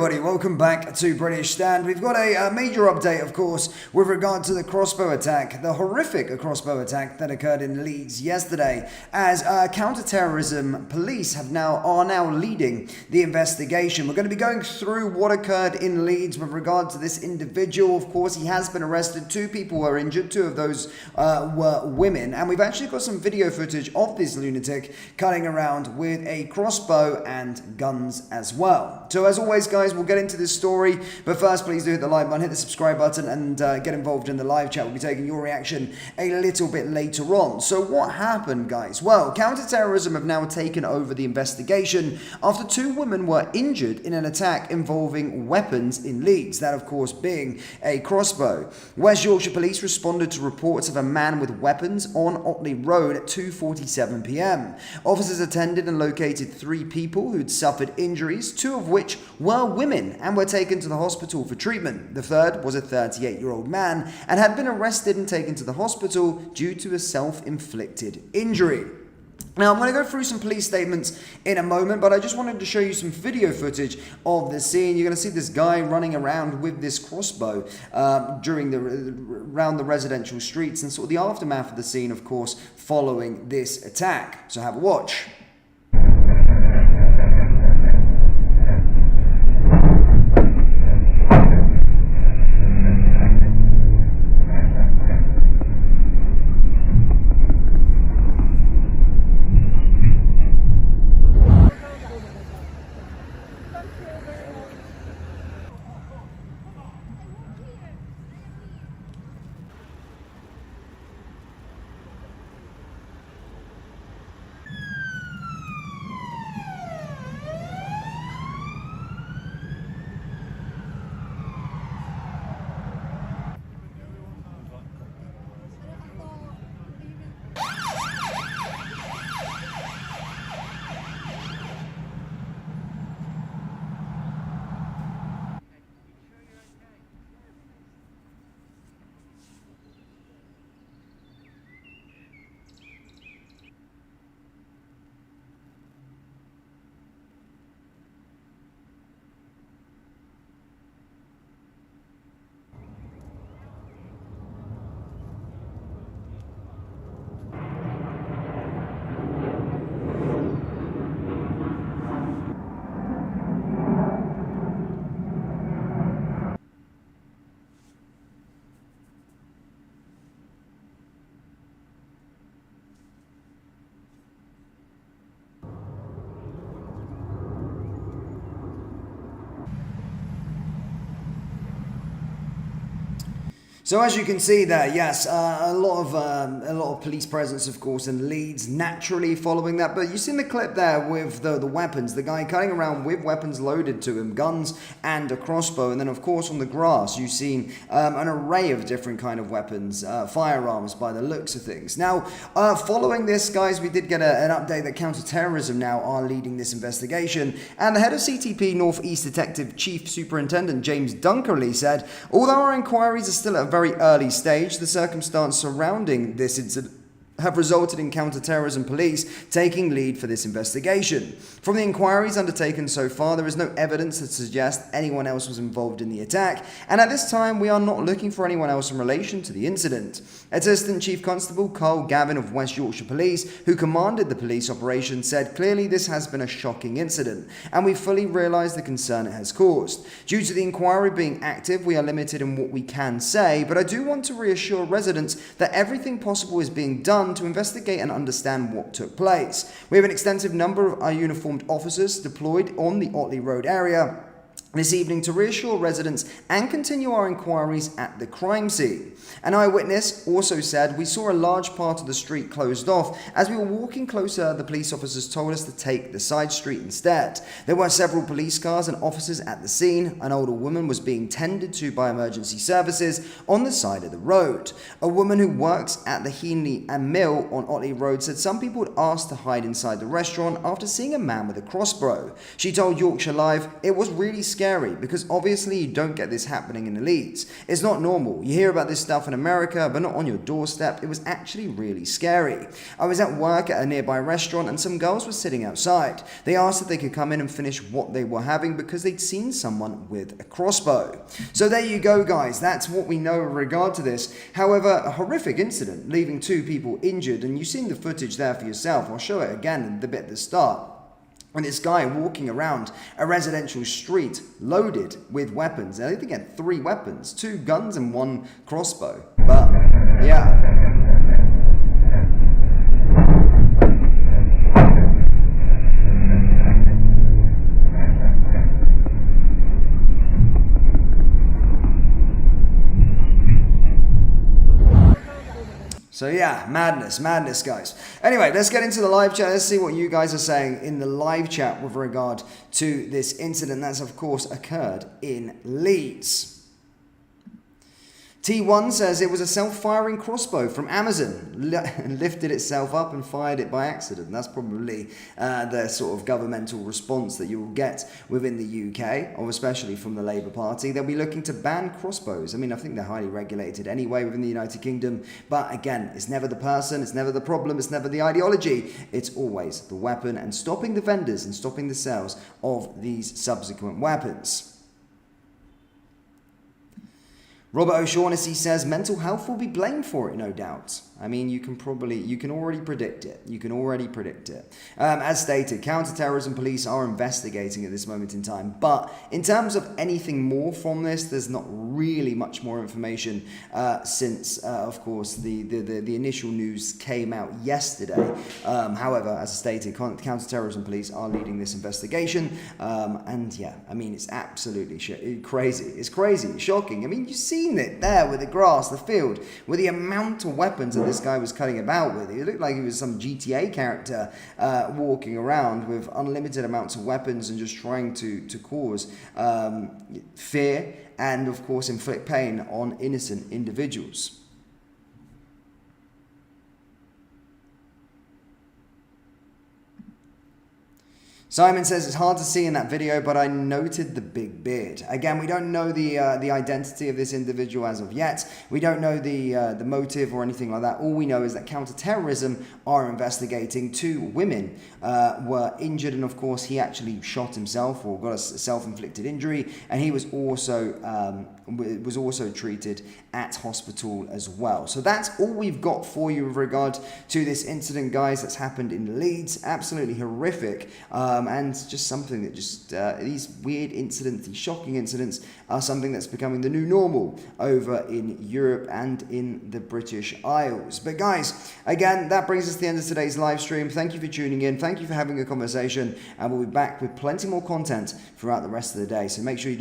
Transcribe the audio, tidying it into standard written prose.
everybody, welcome back to British Stand. We've got a major update, of course, with regard to the Crossbow attack, the horrific Crossbow attack that occurred in Leeds yesterday, as counter-terrorism police are now leading the investigation. We're going to be going through what occurred in Leeds with regard to this individual. Of course, he has been arrested. 2 people were injured. 2 of those were women, and we've actually got some video footage of this lunatic cutting around with a crossbow and guns as well. So as always, guys, we'll get into this story, but first please do hit the like button, hit the subscribe button, and get involved in the live chat. We'll be taking your reaction a little bit later on. So what happened, guys? Well, counter-terrorism have now taken over the investigation after 2 women were injured in an attack involving weapons in Leeds, that of course being a crossbow. West Yorkshire Police responded to reports of a man with weapons on Otley Road at 2:47 p.m. Officers attended and located 3 people who'd suffered injuries, 2 of which were women and were taken to the hospital for treatment. The third was a 38-year-old man and had been arrested and taken to the hospital due to a self-inflicted injury. Now, I'm going to go through some police statements in a moment, but I just wanted to show you some video footage of the scene. You're going to see this guy running around with this crossbow around the residential streets, and sort of the aftermath of the scene, of course, following this attack. So have a watch. So as you can see there, yes, a lot of police presence, of course, in Leeds, naturally following that. But you've seen the clip there with the weapons, the guy cutting around with weapons loaded to him, guns and a crossbow. And then, of course, on the grass, you've seen an array of different kind of weapons, firearms by the looks of things. Now, following this, guys, we did get an update that counter-terrorism now are leading this investigation. And the head of CTP North East Detective Chief Superintendent James Dunkerley said, although our inquiries are still at a very early stage, the circumstance surrounding this incident have resulted in counter-terrorism police taking lead for this investigation. From the inquiries undertaken so far, there is no evidence that suggests anyone else was involved in the attack, and at this time we are not looking for anyone else in relation to the incident. Assistant Chief Constable Carl Gavin of West Yorkshire Police, who commanded the police operation, said, clearly this has been a shocking incident, and we fully realise the concern it has caused. Due to the inquiry being active, we are limited in what we can say, but I do want to reassure residents that everything possible is being done to investigate and understand what took place. We have an extensive number of our uniformed officers deployed on the Otley Road area this evening to reassure residents and continue our inquiries at the crime scene. An eyewitness also said, we saw a large part of the street closed off. As we were walking closer, the police officers told us to take the side street instead. There were several police cars and officers at the scene. An older woman was being tended to by emergency services on the side of the road. A woman who works at the Heenley and Mill on Otley Road said some people had asked to hide inside the restaurant after seeing a man with a crossbow. She told Yorkshire Live, it was really scary scary because obviously you don't get this happening in the Leeds. It's not normal. You hear about this stuff in America, but not on your doorstep. It was actually really scary. I was at work at a nearby restaurant and some girls were sitting outside. They asked if they could come in and finish what they were having because they'd seen someone with a crossbow. So there you go, guys. That's what we know in regard to this. However, a horrific incident, leaving 2 people injured, and you've seen the footage there for yourself. I'll show it again in the bit at the start. And this guy walking around a residential street loaded with weapons. I think he had 3 weapons, 2 guns and 1 crossbow. But, yeah. So yeah, madness, guys. Anyway, let's get into the live chat. Let's see what you guys are saying in the live chat with regard to this incident that's, of course, occurred in Leeds. T1 says it was a self-firing crossbow from Amazon, lifted itself up and fired it by accident. That's probably the sort of governmental response that you will get within the UK, or especially from the Labour Party. They'll be looking to ban crossbows. I mean, I think they're highly regulated anyway within the United Kingdom, but again, it's never the person, it's never the problem, it's never the ideology. It's always the weapon and stopping the vendors and stopping the sales of these subsequent weapons. Robert O'Shaughnessy says mental health will be blamed for it, no doubt. I mean, you can already predict it. As stated, counter-terrorism police are investigating at this moment in time. But in terms of anything more from this, there's not really much more information since, of course, the initial news came out yesterday. However, as stated, counter-terrorism police are leading this investigation. And yeah, I mean, it's absolutely crazy. It's crazy. It's shocking. I mean, you've seen it there with the grass, the field, with the amount of weapons that this guy was cutting about with. It looked like he was some GTA character walking around with unlimited amounts of weapons and just trying to cause fear and, of course, inflict pain on innocent individuals. Simon says it's hard to see in that video, but I noted the big beard. Again, we don't know the identity of this individual as of yet. We don't know the motive or anything like that. All we know is that counter-terrorism are investigating. 2 women were injured, and of course, he actually shot himself or got a self-inflicted injury, and he was also treated at hospital as well. So that's all we've got for you with regard to this incident, guys, that's happened in Leeds. Absolutely horrific. And just something that these weird incidents, these shocking incidents, are something that's becoming the new normal over in Europe and in the British Isles. But guys, again, that brings us to the end of today's live stream. Thank you for tuning in. Thank you for having a conversation. And we'll be back with plenty more content throughout the rest of the day. So make sure you do